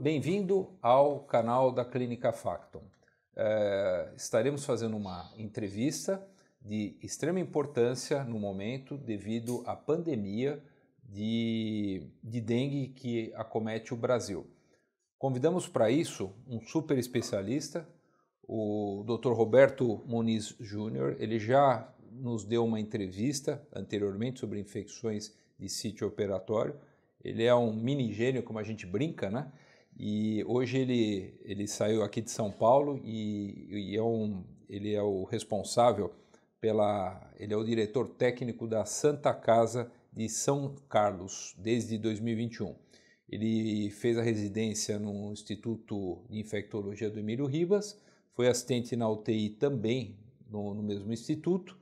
Bem-vindo ao canal da Clínica Facton. Estaremos fazendo uma entrevista de extrema importância no momento devido à pandemia de dengue que acomete o Brasil. Convidamos para isso um super especialista, o Dr. Roberto Muniz Júnior. Ele já nos deu uma entrevista anteriormente sobre infecções de sítio operatório. Ele é um mini gênio, como a gente brinca, né? E hoje ele saiu aqui de São Paulo e ele é o responsável ele é o diretor técnico da Santa Casa de São Carlos desde 2021. Ele fez a residência no Instituto de Infectologia do Emílio Ribas, foi assistente na UTI também no mesmo instituto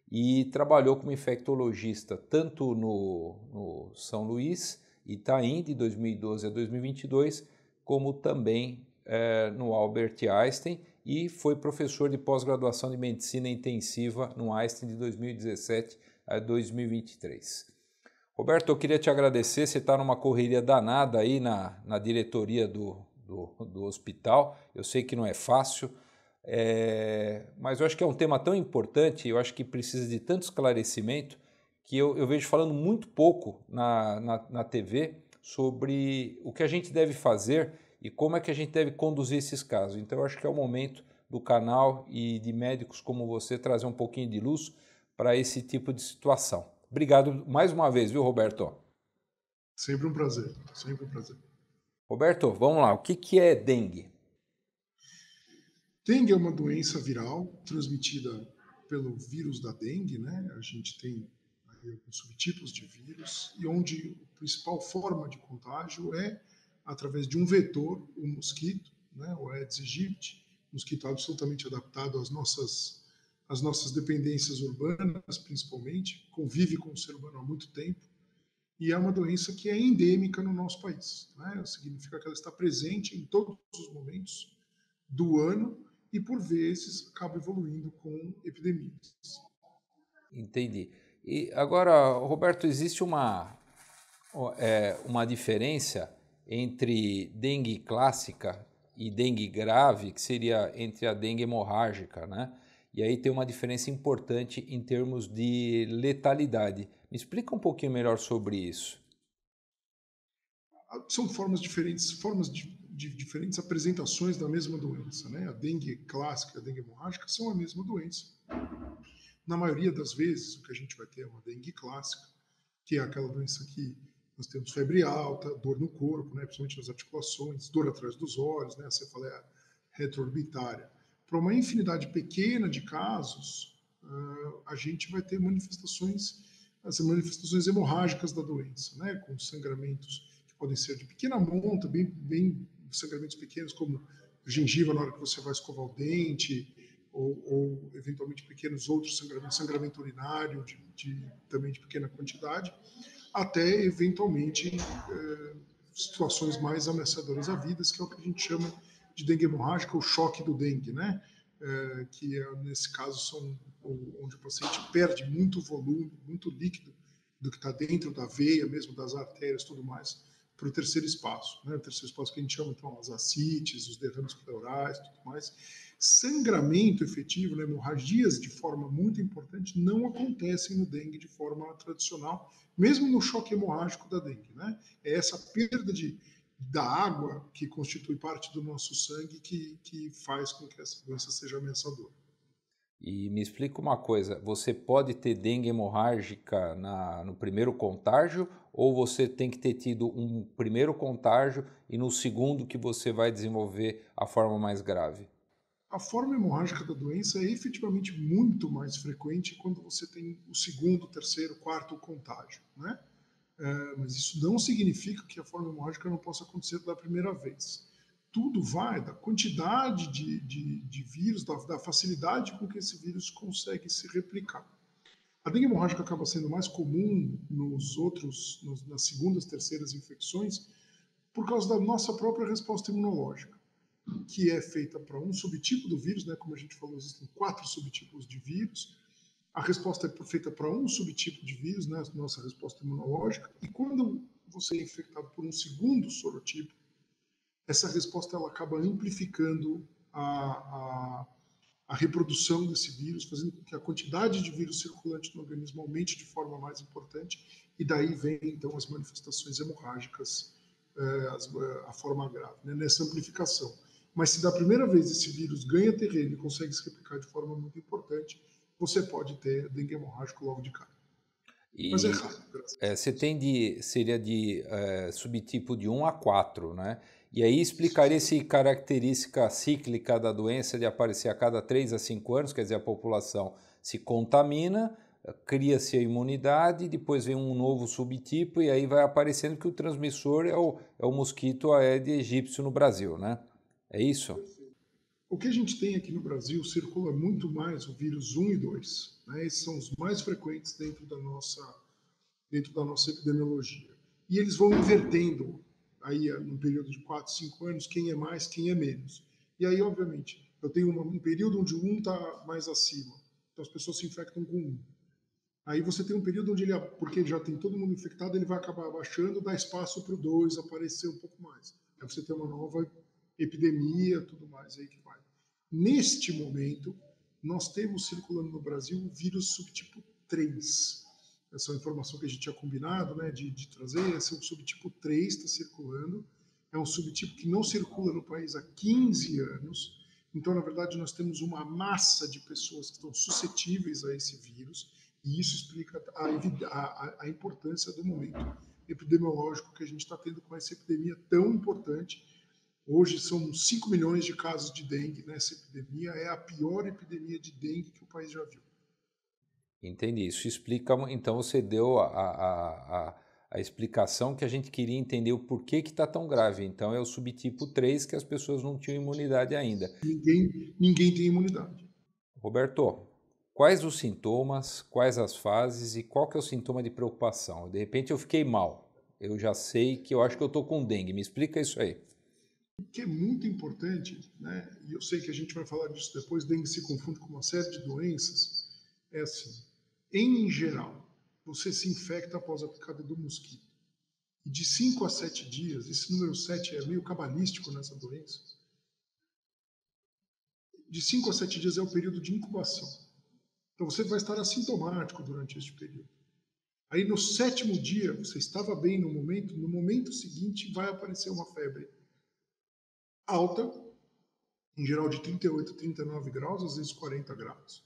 e trabalhou como infectologista tanto no São Luís, Itaim, de 2012 a 2022, como também no Albert Einstein, e foi professor de pós-graduação de medicina intensiva no Einstein de 2017 a 2023. Roberto, eu queria te agradecer, você está numa correria danada aí na diretoria do hospital, eu sei que não é fácil, mas eu acho que é um tema tão importante, eu acho que precisa de tanto esclarecimento, que eu vejo falando muito pouco na TV sobre o que a gente deve fazer e como é que a gente deve conduzir esses casos. Então eu acho que é o momento do canal e de médicos como você trazer um pouquinho de luz para esse tipo de situação. Obrigado mais uma vez, viu, Roberto? Sempre um prazer, sempre um prazer. Roberto, vamos lá, o que é dengue? Dengue é uma doença viral transmitida pelo vírus da dengue, né? A gente tem aí alguns subtipos de vírus e onde a principal forma de contágio é através de um vetor, o mosquito, né? O Aedes aegypti, mosquito absolutamente adaptado às nossas dependências urbanas, principalmente, convive com o ser humano há muito tempo e é uma doença que é endêmica no nosso país, né? Significa que ela está presente em todos os momentos do ano e, por vezes, acaba evoluindo com epidemias. Entendi. E agora, Roberto, existe uma diferença entre dengue clássica e dengue grave, que seria entre a dengue hemorrágica, né? E aí tem uma diferença importante em termos de letalidade. Me explica um pouquinho melhor sobre isso. São formas de diferentes apresentações da mesma doença, né? A dengue clássica e a dengue hemorrágica são a mesma doença. Na maioria das vezes, o que a gente vai ter é uma dengue clássica, que é aquela doença que nós temos febre alta, dor no corpo, né, principalmente nas articulações, dor atrás dos olhos, né, a cefaleia retroorbitária. Para uma infinidade pequena de casos, a gente vai ter as manifestações hemorrágicas da doença, né, com sangramentos que podem ser de pequena monta, bem sangramentos pequenos, como gengiva na hora que você vai escovar o dente, ou eventualmente pequenos outros sangramentos, sangramento urinário também de pequena quantidade, até eventualmente situações mais ameaçadoras à vida, que é o que a gente chama de dengue hemorrágica, o choque do dengue, né? Que nesse caso são onde o paciente perde muito volume, muito líquido do que está dentro da veia, mesmo das artérias, tudo mais, para o terceiro espaço, né? O terceiro espaço que a gente chama então as ascites, os derrames pleurais, tudo mais. Sangramento efetivo, né, hemorragias de forma muito importante não acontecem no dengue de forma tradicional, mesmo no choque hemorrágico da dengue, né? É essa perda da água que constitui parte do nosso sangue que faz com que essa doença seja ameaçadora. E me explica uma coisa, você pode ter dengue hemorrágica no primeiro contágio ou você tem que ter tido um primeiro contágio e no segundo que você vai desenvolver a forma mais grave? A forma hemorrágica da doença é efetivamente muito mais frequente quando você tem o segundo, terceiro, quarto contágio, né? Mas isso não significa que a forma hemorrágica não possa acontecer da primeira vez. Tudo vai da quantidade de vírus, da facilidade com que esse vírus consegue se replicar. A dengue hemorrágica acaba sendo mais comum nas segundas, terceiras infecções, Por causa da nossa própria resposta imunológica, que é feita para um subtipo do vírus, né? Como a gente falou, existem 4 subtipos de vírus. A resposta é feita para um subtipo de vírus, né? A nossa resposta imunológica. E quando você é infectado por um segundo sorotipo, essa resposta ela acaba amplificando a reprodução desse vírus, fazendo com que a quantidade de vírus circulante no organismo aumente de forma mais importante, e daí vem então as manifestações hemorrágicas, a forma grave, né, nessa amplificação. Mas se da primeira vez esse vírus ganha terreno e consegue se replicar de forma muito importante, você pode ter dengue hemorrágico logo de cara. Mas é raro, graças a Deus. Você tem seria de subtipo de 1 a 4, né? E aí explicaria essa característica cíclica da doença de aparecer a cada 3 a 5 anos, quer dizer, a população se contamina, cria-se a imunidade, depois vem um novo subtipo e aí vai aparecendo que o transmissor é o mosquito Aedes aegypti no Brasil, né? É isso? O que a gente tem aqui no Brasil circula muito mais o vírus 1 e 2. Né? Esses são os mais frequentes dentro da nossa epidemiologia. E eles vão invertendo aí num período de 4, 5 anos quem é mais, quem é menos. E aí, obviamente, eu tenho um período onde o 1 está mais acima. Então as pessoas se infectam com 1. Aí você tem um período onde porque já tem todo mundo infectado, ele vai acabar abaixando, dá espaço para o 2 aparecer um pouco mais. Aí você tem uma nova epidemia, tudo mais aí que vai. Neste momento, nós temos circulando no Brasil o vírus subtipo 3. Essa é uma informação que a gente tinha combinado, né, de trazer. Esse é o subtipo 3 está circulando. É um subtipo que não circula no país há 15 anos. Então, na verdade, nós temos uma massa de pessoas que estão suscetíveis a esse vírus. E isso explica a importância do momento epidemiológico que a gente está tendo com essa epidemia tão importante. Hoje são 5 milhões de casos de dengue nessa epidemia. É a pior epidemia de dengue que o país já viu. Entendi. Isso explica. Então você deu a explicação que a gente queria entender o porquê que está tão grave. Então é o subtipo 3 que as pessoas não tinham imunidade ainda. Ninguém tem imunidade. Roberto, quais os sintomas, quais as fases e qual que é o sintoma de preocupação? De repente eu fiquei mal. Eu já sei que eu acho que eu estou com dengue. Me explica isso aí. O que é muito importante, né, e eu sei que a gente vai falar disso depois, dengue se confunde com uma série de doenças, é assim, em geral, você se infecta após a picada do mosquito. E de 5 a 7 dias, esse número 7 é meio cabalístico nessa doença, de 5 a 7 dias é o período de incubação. Então você vai estar assintomático durante este período. Aí no 7º dia, você estava bem no momento seguinte vai aparecer uma febre alta, em geral de 38 a 39 graus, às vezes 40 graus,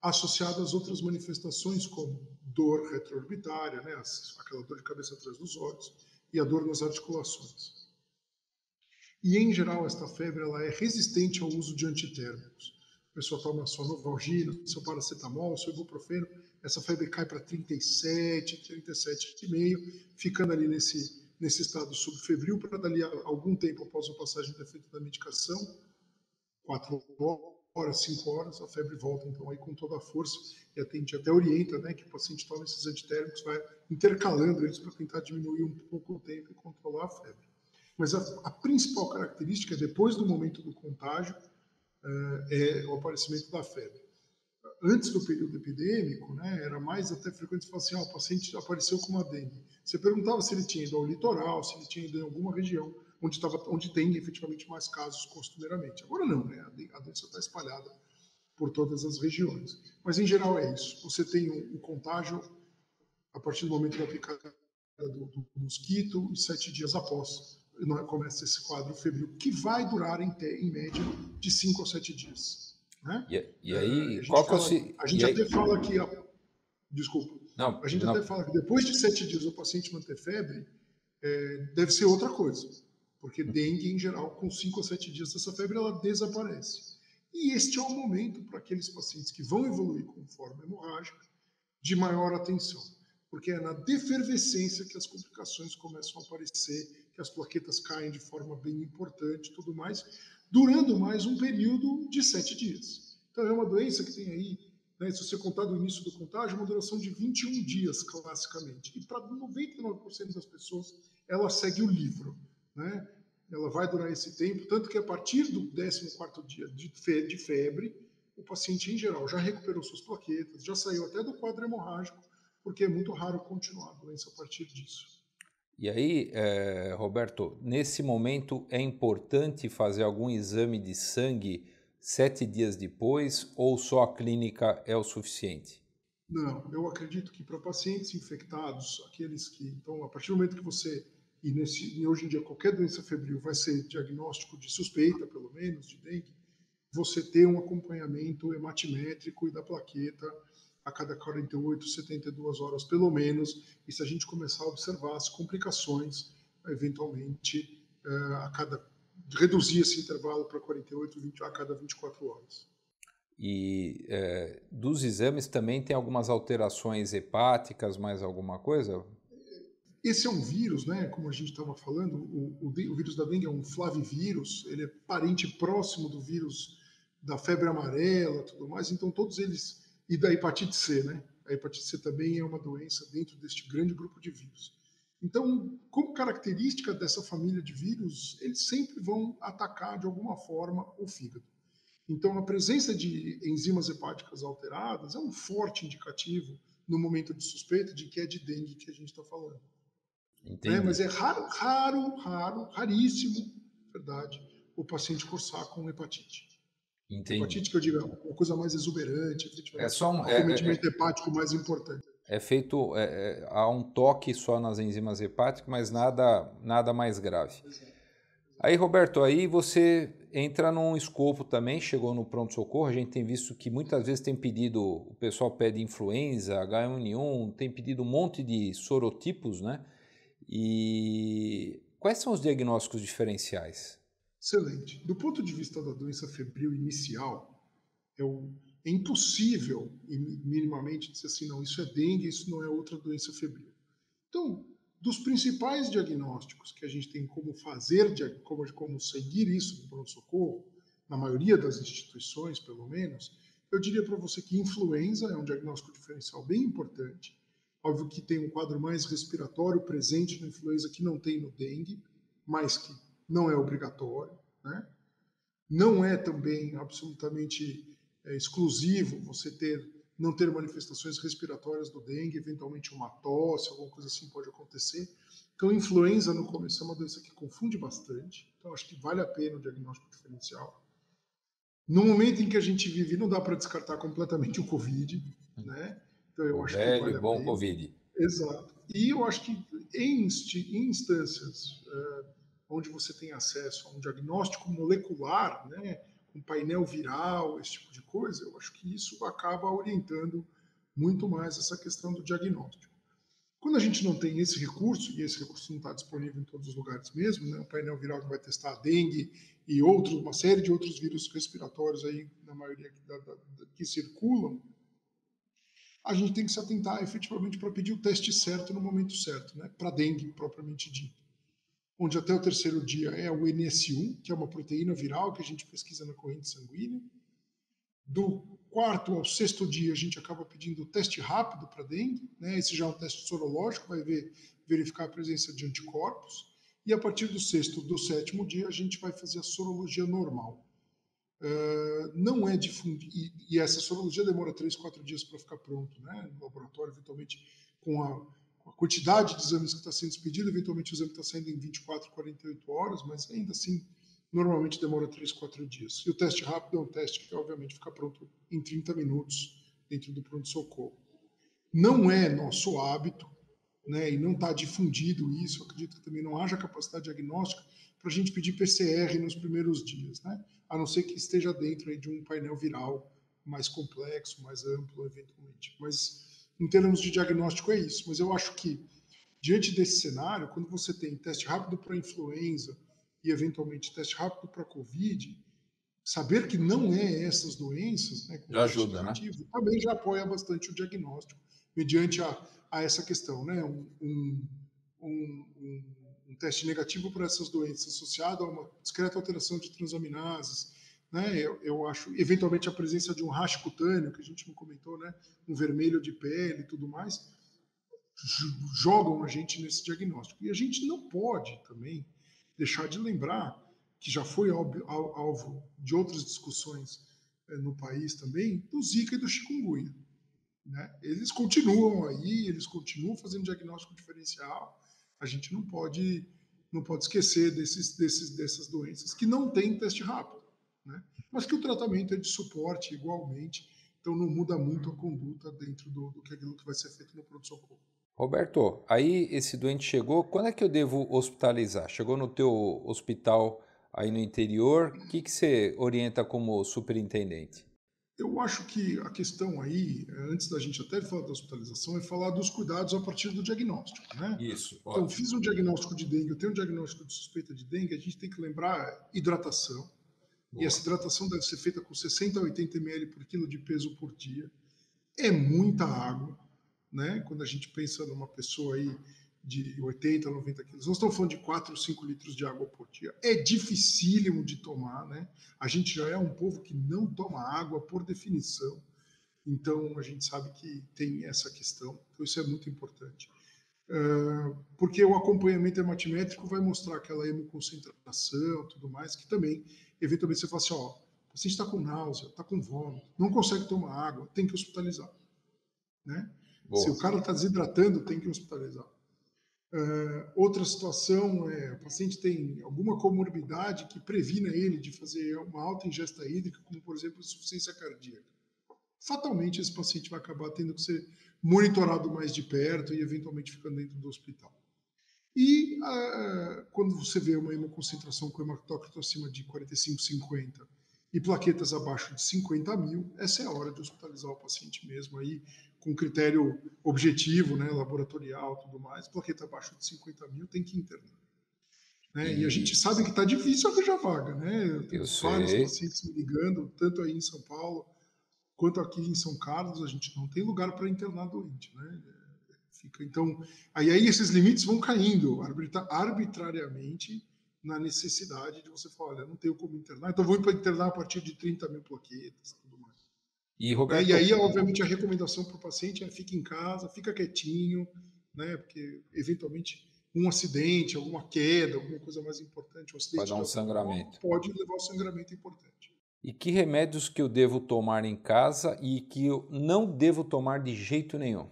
associado às outras manifestações como dor retroorbitária, né, aquela dor de cabeça atrás dos olhos, e a dor nas articulações. E, em geral, esta febre ela é resistente ao uso de antitérmicos. A pessoa toma sua Novalgina, seu paracetamol, seu ibuprofeno, essa febre cai para 37, 37,5, ficando ali nesse estado subfebril para dali a algum tempo após a passagem do efeito da medicação, 4 horas, 5 horas, a febre volta então aí com toda a força, e a gente até orienta, né, que o paciente tome esses antitérmicos, vai intercalando eles para tentar diminuir um pouco o tempo e controlar a febre. Mas a principal característica, depois do momento do contágio, é o aparecimento da febre. Antes do período epidêmico, né, era mais até frequente falar assim, o paciente apareceu com uma dengue. Você perguntava se ele tinha ido ao litoral, se ele tinha ido em alguma região onde tem efetivamente mais casos costumeiramente. Agora não, né, a doença está espalhada por todas as regiões. Mas em geral é isso. Você tem um contágio a partir do momento da picada do mosquito e 7 dias após começa esse quadro febril, que vai durar em média de 5 a 7 dias. Né? E aí, a gente até fala que desculpa, Não, a gente não. até fala que depois de 7 dias o paciente manter febre, deve ser outra coisa, porque dengue em geral com 5 a 7 dias essa febre ela desaparece. E este é o momento para aqueles pacientes que vão evoluir com forma hemorrágica de maior atenção, porque é na defervescência que as complicações começam a aparecer, que as plaquetas caem de forma bem importante, tudo mais, durando mais um período de 7 dias. Então é uma doença que tem aí, né, se você contar do início do contágio, uma duração de 21 dias, classicamente. E para 99% das pessoas, ela segue o livro, né? Ela vai durar esse tempo, tanto que a partir do 14º dia de febre, o paciente, em geral, já recuperou suas plaquetas, já saiu até do quadro hemorrágico, porque é muito raro continuar a doença a partir disso. E aí, Roberto, nesse momento é importante fazer algum exame de sangue 7 dias depois ou só a clínica é o suficiente? Não, eu acredito que para pacientes infectados, aqueles que, então, a partir do momento que você, e hoje em dia qualquer doença febril vai ser diagnóstico de suspeita, pelo menos, de dengue, você ter um acompanhamento hematimétrico e da plaqueta a cada 48, 72 horas, pelo menos, e se a gente começar a observar as complicações, eventualmente, reduzir esse intervalo para 48, 20, a cada 24 horas. E dos exames também tem algumas alterações hepáticas, mais alguma coisa? Esse é um vírus, né? Como a gente estava falando, o vírus da dengue é um flavivírus, ele é parente próximo do vírus da febre amarela, tudo mais. Então todos eles, e da hepatite C, né? A hepatite C também é uma doença dentro deste grande grupo de vírus. Então, como característica dessa família de vírus, eles sempre vão atacar de alguma forma o fígado. Então, a presença de enzimas hepáticas alteradas é um forte indicativo no momento de suspeita de que é de dengue que a gente está falando. Né? Entendi. Mas é raríssimo, verdade, o paciente cursar com hepatite. Entendi. Hepatite, que eu digo, é uma coisa mais exuberante, É efetivamente, só um, acometimento hepático mais importante. é feito, há um toque só nas enzimas hepáticas, mas nada mais grave. Aí, Roberto, aí você entra num escopo também, chegou no pronto-socorro, a gente tem visto que muitas vezes tem pedido, o pessoal pede influenza, H1N1, tem pedido um monte de sorotipos, né? E quais são os diagnósticos diferenciais? Excelente. Do ponto de vista da doença febril inicial, é, é impossível, minimamente, dizer assim, não, isso é dengue, isso não é outra doença febril. Então, dos principais diagnósticos que a gente tem como fazer, como seguir isso no pronto-socorro, na maioria das instituições, pelo menos, eu diria para você que influenza é um diagnóstico diferencial bem importante. Óbvio que tem um quadro mais respiratório presente na influenza que não tem no dengue, mas que não é obrigatório, né? Não é também absolutamente exclusivo você não ter manifestações respiratórias do dengue, eventualmente uma tosse, alguma coisa assim pode acontecer. Então, influenza no começo é uma doença que confunde bastante, então acho que vale a pena o diagnóstico diferencial. No momento em que a gente vive, não dá para descartar completamente o Covid, né? Então eu O acho que velho e vale a bom pena. Covid. Exato. E eu acho que em instâncias onde você tem acesso a um diagnóstico molecular, né, um painel viral, esse tipo de coisa, eu acho que isso acaba orientando muito mais essa questão do diagnóstico. Quando a gente não tem esse recurso, e esse recurso não está disponível em todos os lugares mesmo, né, o painel viral que vai testar a dengue e uma série de outros vírus respiratórios aí, na maioria que circulam, a gente tem que se atentar efetivamente para pedir o teste certo no momento certo, né, para dengue propriamente dito. Onde até o terceiro dia é o NS1, que é uma proteína viral que a gente pesquisa na corrente sanguínea. Do quarto ao sexto dia, a gente acaba pedindo o teste rápido para dengue, né? Esse já é um teste sorológico, vai verificar a presença de anticorpos. E a partir do sexto, do sétimo dia, a gente vai fazer a sorologia normal. Não é difundido, e essa sorologia demora 3, 4 dias para ficar pronto, né? No laboratório, eventualmente, com a quantidade de exames que está sendo expedido, eventualmente o exame está saindo em 24, 48 horas, mas ainda assim, normalmente demora 3, 4 dias. E o teste rápido é um teste que, obviamente, fica pronto em 30 minutos dentro do pronto-socorro. Não é nosso hábito, né, e não está difundido isso, eu acredito que também não haja capacidade diagnóstica para a gente pedir PCR nos primeiros dias, né? A não ser que esteja dentro aí de um painel viral mais complexo, mais amplo, eventualmente. Mas, em termos de diagnóstico, é isso. Mas eu acho que, diante desse cenário, quando você tem teste rápido para influenza e, eventualmente, teste rápido para Covid, saber que não é essas doenças, né, com Já teste ajuda, né? negativo, também já apoia bastante o diagnóstico, mediante a essa questão, né? Um teste negativo para essas doenças associado a uma discreta alteração de transaminases, né? Eu acho, eventualmente, a presença de um rash cutâneo, que a gente não comentou, né? Um vermelho de pele e tudo mais, jogam a gente nesse diagnóstico. E a gente não pode também deixar de lembrar que já foi alvo de outras discussões no país também, do Zika e do chikungunya. Né? Eles continuam aí, eles continuam fazendo diagnóstico diferencial. A gente não pode esquecer dessas doenças que não têm teste rápido, né? Mas que o tratamento é de suporte igualmente, então não muda muito a conduta dentro do que aquilo que vai ser feito no pronto-socorro. Roberto, aí esse doente chegou, quando é que eu devo hospitalizar? Chegou no teu hospital aí no interior, o que você orienta como superintendente? Eu acho que a questão aí, antes da gente até falar da hospitalização, é falar dos cuidados a partir do diagnóstico, né? Isso, Então, ótimo. fiz um diagnóstico de dengue, eu tenho um diagnóstico de suspeita de dengue, a gente tem que lembrar hidratação. E Boa. essa hidratação deve ser feita com 60 a 80 ml por quilo de peso por dia. É muita água, né? Quando a gente pensa numa pessoa aí de 80, 90 quilos, nós estamos falando de 4 ou 5 litros de água por dia. É dificílimo de tomar, né? A gente já é um povo que não toma água por definição. Então, a gente sabe que tem essa questão. Então, isso é muito importante. Porque o acompanhamento hematimétrico vai mostrar aquela hemoconcentração e tudo mais, que também, eventualmente, você fala assim, ó, o paciente está com náusea, está com vômito, não consegue tomar água, tem que hospitalizar. Né? Se Boa. o cara está desidratando, tem que hospitalizar. Outra situação é o paciente tem alguma comorbidade que previna ele de fazer uma alta ingesta hídrica, como, por exemplo, insuficiência cardíaca. Fatalmente, esse paciente vai acabar tendo que ser monitorado mais de perto e, eventualmente, ficando dentro do hospital. E quando você vê uma hemoconcentração com hematócrito acima de 45, 50 e plaquetas abaixo de 50 mil, essa é a hora de hospitalizar o paciente mesmo, aí com critério objetivo, né, laboratorial e tudo mais. Plaqueta abaixo de 50 mil tem que internar. Né? E a gente sabe que está difícil arranjar vaga. Né? Eu tenho Eu vários sei. pacientes me ligando, tanto aí em São Paulo quanto aqui em São Carlos. A gente não tem lugar para internar doente. Né? Então, aí esses limites vão caindo arbitrariamente na necessidade de você falar, olha, não tenho como internar, então vou internar a partir de 30 mil plaquetas, tudo mais. E Né? E Roberto, aí, obviamente, a recomendação para o paciente é fique em casa, fica quietinho, né? Porque eventualmente um acidente, alguma queda, alguma coisa mais importante, um pode acidente dar de um automóvel sangramento. pode levar ao sangramento importante. E que remédios que eu devo tomar em casa e que eu não devo tomar de jeito nenhum?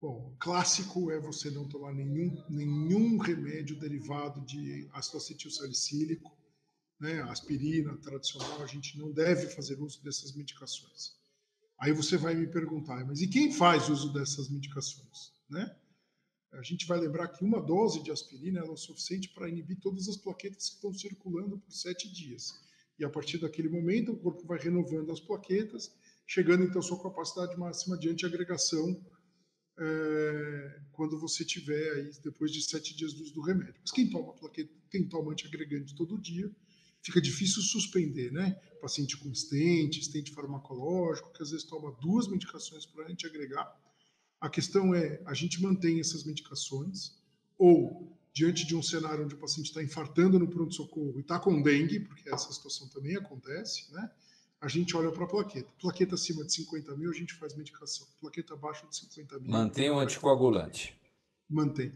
Bom, clássico é você não tomar nenhum remédio derivado de ácido acetil salicílico, né? Aspirina tradicional, a gente não deve fazer uso dessas medicações. Aí você vai me perguntar, mas e quem faz uso dessas medicações? Né? A gente vai lembrar que uma dose de aspirina é o suficiente para inibir todas as plaquetas que estão circulando por 7 dias. E a partir daquele momento, o corpo vai renovando as plaquetas, chegando então à sua capacidade máxima de antiagregação quando você tiver aí, depois de 7 dias do uso do remédio. Mas quem toma plaqueta, quem toma antiagregante todo dia, fica difícil suspender, né? Paciente com estente farmacológico, que às vezes toma 2 medicações para antiagregar. A questão é, a gente mantém essas medicações, ou diante de um cenário onde o paciente está infartando no pronto-socorro e está com dengue, porque essa situação também acontece, né? A gente olha para a plaqueta. Plaqueta acima de 50 mil, a gente faz medicação. Plaqueta abaixo de 50 mil, Mantenha o para anticoagulante. mantém.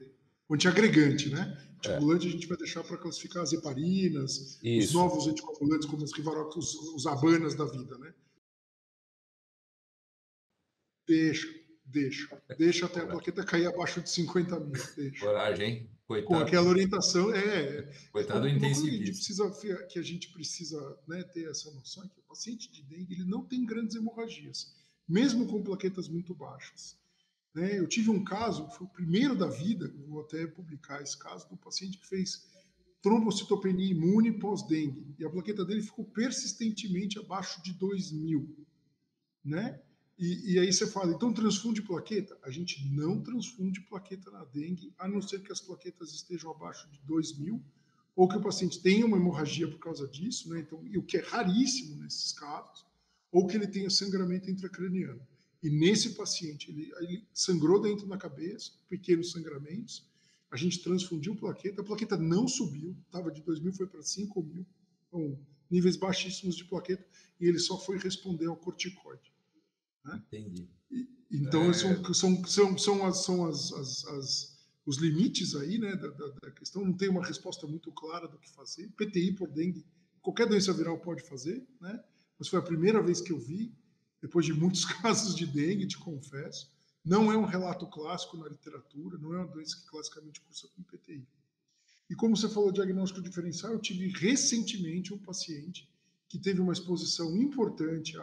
O antiagregante, né? É, Anticoagulante a gente vai deixar para classificar as heparinas, os isso. novos anticoagulantes, como os Rivarox, os Abanas da vida, né? Deixa, deixa até a Coragem. plaqueta cair abaixo de 50 mil, deixa. Coragem, hein? Com Coitado, aquela orientação, coitado do uma coisa intensivista. que a gente precisa, né, ter essa noção é que o paciente de dengue ele não tem grandes hemorragias, mesmo com plaquetas muito baixas. Né? Eu tive um caso, que foi o primeiro da vida, vou até publicar esse caso, de um paciente que fez trombocitopenia imune pós-dengue, e a plaqueta dele ficou persistentemente abaixo de 2.000, né? E aí você fala, então transfunde plaqueta? A gente não transfunde plaqueta na dengue, a não ser que as plaquetas estejam abaixo de 2.000, ou que o paciente tenha uma hemorragia por causa disso, né? Então, e o que é raríssimo nesses casos, ou que ele tenha sangramento intracraniano. E nesse paciente, ele sangrou dentro da cabeça, pequenos sangramentos, a gente transfundiu a plaqueta não subiu, estava de 2.000, foi para 5.000, então, níveis baixíssimos de plaqueta, e ele só foi responder ao corticoide. né? Entendi. Então, os limites aí, né, da questão. Não tem uma resposta muito clara do que fazer. PTI por dengue, qualquer doença viral pode fazer, né? Mas foi a primeira vez que eu vi, depois de muitos casos de dengue, te confesso. Não é um relato clássico na literatura, não é uma doença que classicamente cursa com PTI. E como você falou, diagnóstico diferencial, eu tive recentemente um paciente que teve uma exposição importante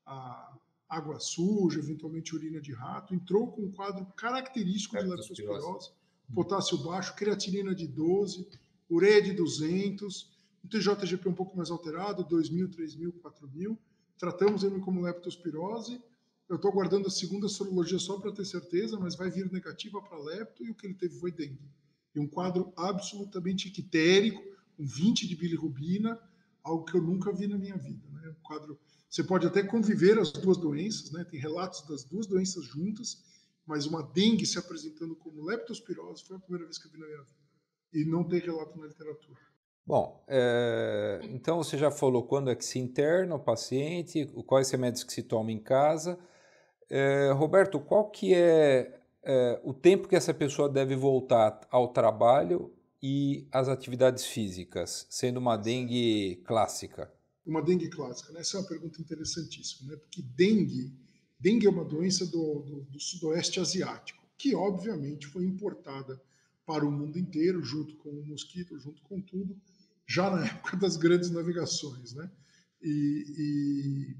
a água suja, eventualmente urina de rato, entrou com um quadro característico de Leptospirose. leptospirose, potássio baixo, creatinina de 12, ureia de 200, um TJGP um pouco mais alterado, 2.000, 3.000, 4.000. Tratamos ele como leptospirose. Eu estou aguardando a segunda sorologia só para ter certeza, mas vai vir negativa para lepto, e o que ele teve foi dengue. E um quadro absolutamente ictérico, com 20 de bilirrubina, algo que eu nunca vi na minha vida. Né? Um quadro, você pode até conviver as duas doenças, né? Tem relatos das duas doenças juntas, mas uma dengue se apresentando como leptospirose foi a primeira vez que eu vi na minha vida. E não tem relato na literatura. Bom, então você já falou quando é que se interna o paciente, quais remédios que se toma em casa. Roberto, qual que é o tempo que essa pessoa deve voltar ao trabalho e às atividades físicas, sendo uma dengue clássica? Uma dengue clássica, né? Essa é uma pergunta interessantíssima, né? Porque dengue é uma doença do sudoeste asiático, que obviamente foi importada para o mundo inteiro, junto com o mosquito, junto com tudo, já na época das grandes navegações, né? E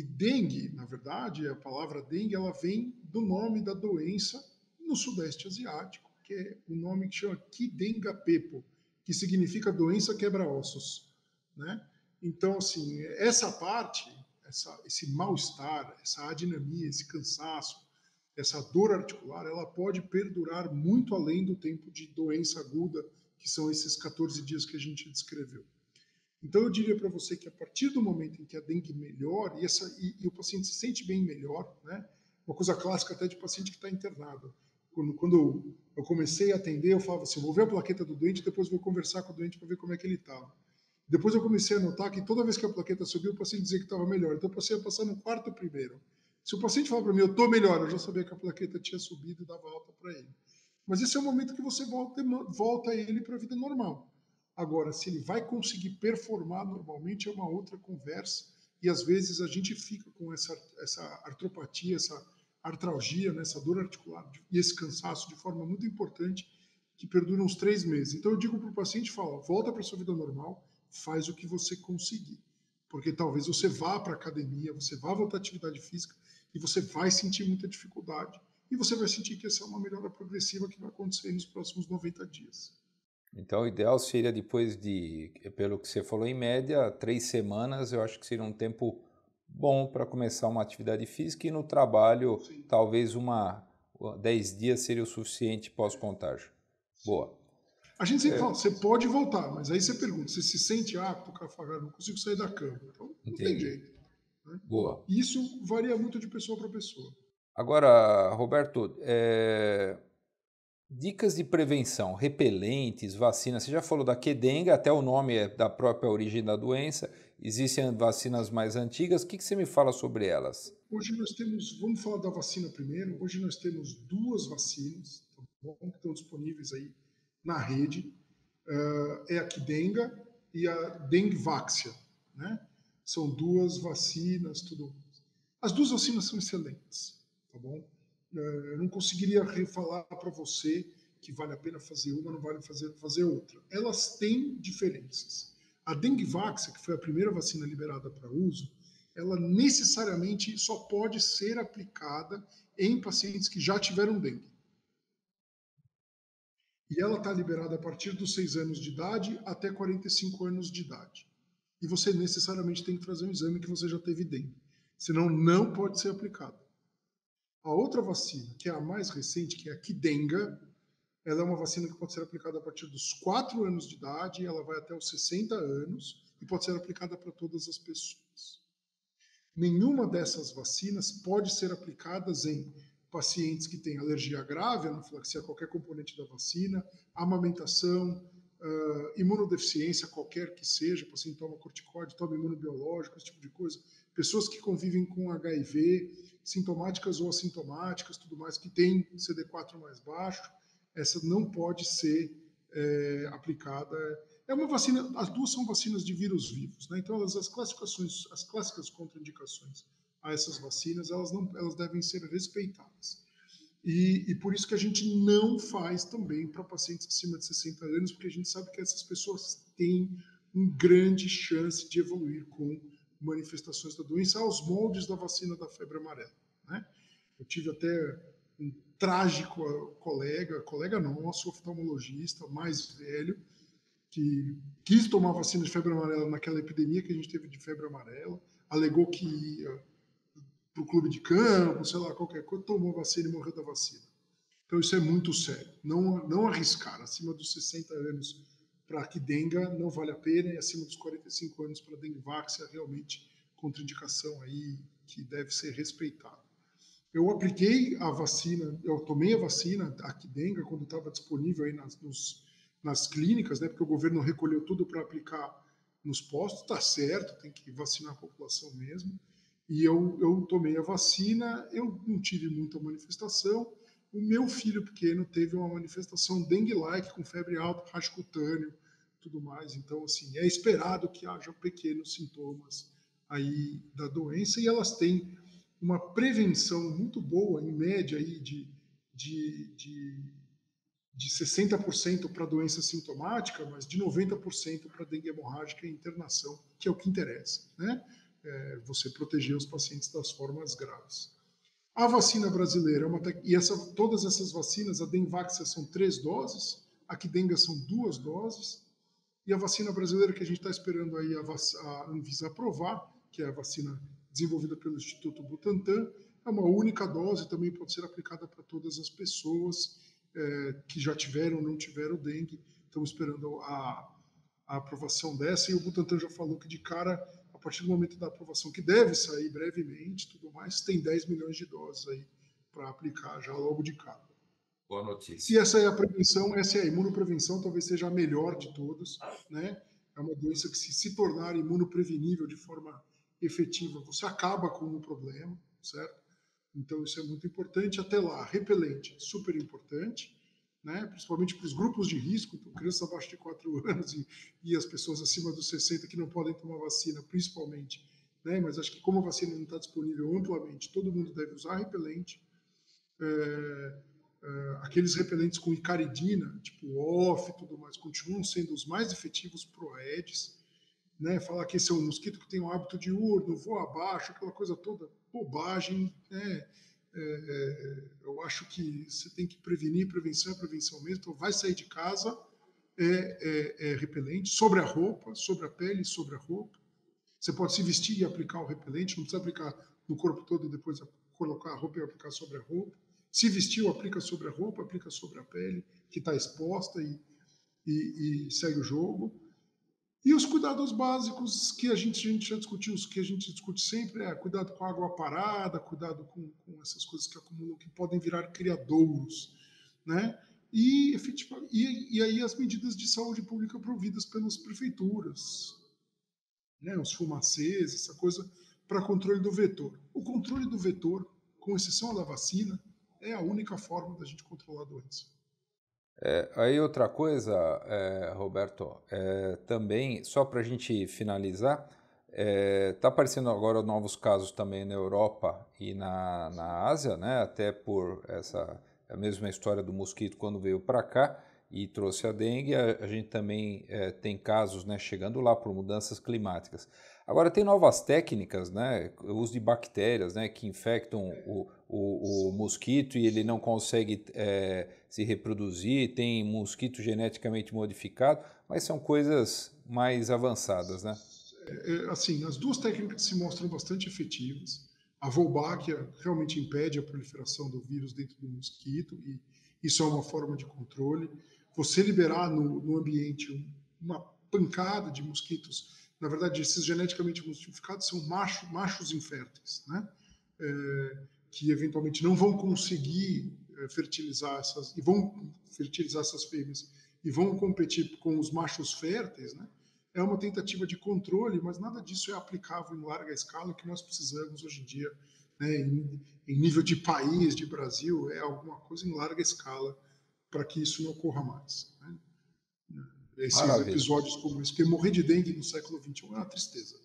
dengue, na verdade, a palavra dengue, ela vem do nome da doença no sudeste asiático, que é um nome que chama Kidenga-pepo, que significa doença quebra-ossos, né? Então, assim, essa parte, esse mal-estar, essa adinamia, esse cansaço, essa dor articular, ela pode perdurar muito além do tempo de doença aguda, que são esses 14 dias que a gente descreveu. Então, eu diria para você que a partir do momento em que a dengue melhora e o paciente se sente bem melhor, né? Uma coisa clássica até de paciente que está internado. Quando eu comecei a atender, eu falava assim, vou ver a plaqueta do doente, depois vou conversar com o doente para ver como é que ele estava. Depois eu comecei a notar que toda vez que a plaqueta subiu, o paciente dizia que estava melhor. Então eu passei a passar no quarto primeiro. Se o paciente falava para mim, eu estou melhor, eu já sabia que a plaqueta tinha subido e dava alta para ele. Mas esse é o momento que você volta ele para a vida normal. Agora, se ele vai conseguir performar normalmente, é uma outra conversa. E às vezes a gente fica com essa artropatia, essa artralgia, né, essa dor articular e esse cansaço de forma muito importante, que perdura uns 3 meses. Então eu digo para o paciente, fala, volta para a sua vida normal, faz o que você conseguir. Porque talvez você vá para a academia, você vá voltar à atividade física e você vai sentir muita dificuldade. E você vai sentir que essa é uma melhora progressiva que vai acontecer nos próximos 90 dias. Então, o ideal seria depois de, pelo que você falou, em média, 3 semanas, eu acho que seria um tempo bom para começar uma atividade física, e no trabalho, Sim. talvez 10 dias seria o suficiente pós-contágio. Boa. A gente sempre fala, você pode voltar, mas aí você pergunta, você se sente apto, Cafagar, não consigo sair da cama. Então, não tem jeito. Né? Boa. E isso varia muito de pessoa para pessoa. Agora, Roberto, dicas de prevenção, repelentes, vacinas. Você já falou da Qdenga, até o nome é da própria origem da doença. Existem vacinas mais antigas. O que você me fala sobre elas? Hoje nós temos, vamos falar da vacina primeiro. Hoje nós temos 2 vacinas, tá bom, que estão disponíveis aí na rede. É a Qdenga e a Dengvaxia, né? São 2 vacinas, tudo. As 2 vacinas são excelentes, tá bom? Eu não conseguiria falar para você que vale a pena fazer uma, não vale fazer outra. Elas têm diferenças. A Dengvaxia, que foi a primeira vacina liberada para uso, ela necessariamente só pode ser aplicada em pacientes que já tiveram dengue. E ela está liberada a partir dos 6 anos de idade até 45 anos de idade. E você necessariamente tem que fazer um exame que você já teve dengue. Senão não pode ser aplicada. A outra vacina, que é a mais recente, que é a Qdenga, ela é uma vacina que pode ser aplicada a partir dos 4 anos de idade, ela vai até os 60 anos e pode ser aplicada para todas as pessoas. Nenhuma dessas vacinas pode ser aplicadas em pacientes que têm alergia grave, anafilaxia a qualquer componente da vacina, amamentação, imunodeficiência qualquer que seja, o paciente toma corticóide, toma imunobiológico, esse tipo de coisa, pessoas que convivem com HIV, sintomáticas ou assintomáticas, tudo mais, que tem CD4 mais baixo, essa não pode ser aplicada. É uma vacina, as duas são vacinas de vírus vivos, né? Então as classificações, as clássicas contraindicações a essas vacinas, elas devem ser respeitadas. E por isso que a gente não faz também para pacientes acima de 60 anos, porque a gente sabe que essas pessoas têm uma grande chance de evoluir com manifestações da doença aos moldes da vacina da febre amarela, né? Eu tive até um trágico colega nosso, oftalmologista, mais velho, que quis tomar vacina de febre amarela naquela epidemia que a gente teve de febre amarela, alegou que ia para o clube de campo, sei lá, qualquer coisa, tomou vacina e morreu da vacina. Então isso é muito sério. Não arriscar acima dos 60 anos para Quidenga não vale a pena, e acima dos 45 anos para Dengvax é realmente contraindicação aí que deve ser respeitada. Eu apliquei a vacina, eu tomei a vacina, a Quidenga, quando estava disponível aí nas clínicas, né, porque o governo recolheu tudo para aplicar nos postos, tá certo, tem que vacinar a população mesmo. E eu tomei a vacina, eu não tive muita manifestação. O meu filho pequeno teve uma manifestação dengue-like, com febre alta, rash cutâneo, tudo mais. Então, assim, é esperado que haja pequenos sintomas aí da doença, e elas têm uma prevenção muito boa, em média, aí de, de, de 60% para doença sintomática, mas de 90% para dengue hemorrágica e internação, que é o que interessa, né? Você proteger os pacientes das formas graves. A vacina brasileira é todas essas vacinas, a Denvax são 3 doses, a Qdenga são 2 doses, e a vacina brasileira que a gente está esperando aí a Anvisa aprovar, que é a vacina desenvolvida pelo Instituto Butantan, é uma única dose, também pode ser aplicada para todas as pessoas que já tiveram ou não tiveram dengue. Estamos esperando a aprovação dessa, e o Butantan já falou que de cara, a partir do momento da aprovação, que deve sair brevemente, tudo mais, tem 10 milhões de doses aí para aplicar já logo de cara. Boa notícia. E essa é a prevenção, essa é a imunoprevenção, talvez seja a melhor de todas, né? É uma doença que, se tornar imunoprevenível de forma efetiva, você acaba com o problema, certo? Então isso é muito importante. Até lá, repelente, super importante, né? Principalmente para os grupos de risco, então, crianças abaixo de 4 anos e as pessoas acima dos 60 que não podem tomar vacina, principalmente, né? Mas acho que como a vacina não está disponível amplamente, todo mundo deve usar repelente. Aqueles repelentes com icaridina, tipo OFF e tudo mais, continuam sendo os mais efetivos pro Aedes, né? Falar que esse é um mosquito que tem um hábito diurno, voa abaixo, aquela coisa toda, bobagem, né? Eu acho que você tem que prevenir, prevenção é prevenção mesmo, então vai sair de casa, repelente, sobre a roupa, sobre a pele, sobre a roupa. Você pode se vestir e aplicar o repelente, não precisa aplicar no corpo todo e depois colocar a roupa e aplicar sobre a roupa. Se vestiu, aplica sobre a roupa, aplica sobre a pele, que está exposta, e segue o jogo. E os cuidados básicos que a gente já discutiu, os que a gente discute sempre é cuidado com a água parada, cuidado com essas coisas que acumulam, que podem virar criadouros, né? E aí as medidas de saúde pública providas pelas prefeituras, né? Os fumacês, essa coisa para controle do vetor. O controle do vetor, com exceção da vacina, é a única forma da gente controlar a doença. Aí outra coisa, Roberto, também, só para a gente finalizar, está aparecendo agora novos casos também na Europa e na Ásia, né? Até por a mesma história do mosquito quando veio para cá e trouxe a dengue, a gente também tem casos, né, chegando lá por mudanças climáticas. Agora tem novas técnicas, né, o uso de bactérias, né, que infectam o mosquito e ele não consegue se reproduzir, tem mosquito geneticamente modificado, mas são coisas mais avançadas, né? Assim, as duas técnicas se mostram bastante efetivas. A Wolbachia realmente impede a proliferação do vírus dentro do mosquito, e isso é uma forma de controle. Você liberar no ambiente uma pancada de mosquitos, na verdade, esses geneticamente modificados são machos inférteis, né? Que eventualmente não vão conseguir fertilizar e vão fertilizar essas fêmeas e vão competir com os machos férteis, né? É uma tentativa de controle, mas nada disso é aplicável em larga escala. O que nós precisamos hoje em dia, né, em nível de país, de Brasil, é alguma coisa em larga escala para que isso não ocorra mais. Né? Esses Maravilha. episódios como esse, porque morrer de dengue no século XXI é uma tristeza.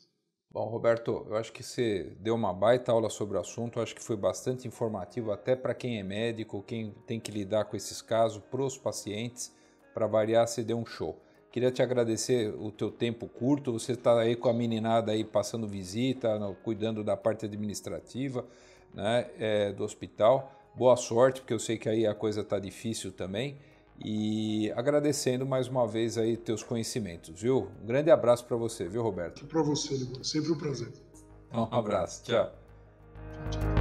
Bom, Roberto, eu acho que você deu uma baita aula sobre o assunto, eu acho que foi bastante informativo até para quem é médico, quem tem que lidar com esses casos, para os pacientes. Para variar, você deu um show. Queria te agradecer o teu tempo curto, você está aí com a meninada aí passando visita, cuidando da parte administrativa, né, do hospital. Boa sorte, porque eu sei que aí a coisa está difícil também. E agradecendo mais uma vez aí teus conhecimentos, viu? Um grande abraço para você, viu, Roberto? Para você, Ligor. Sempre um prazer. Um abraço. Tchau. Tchau.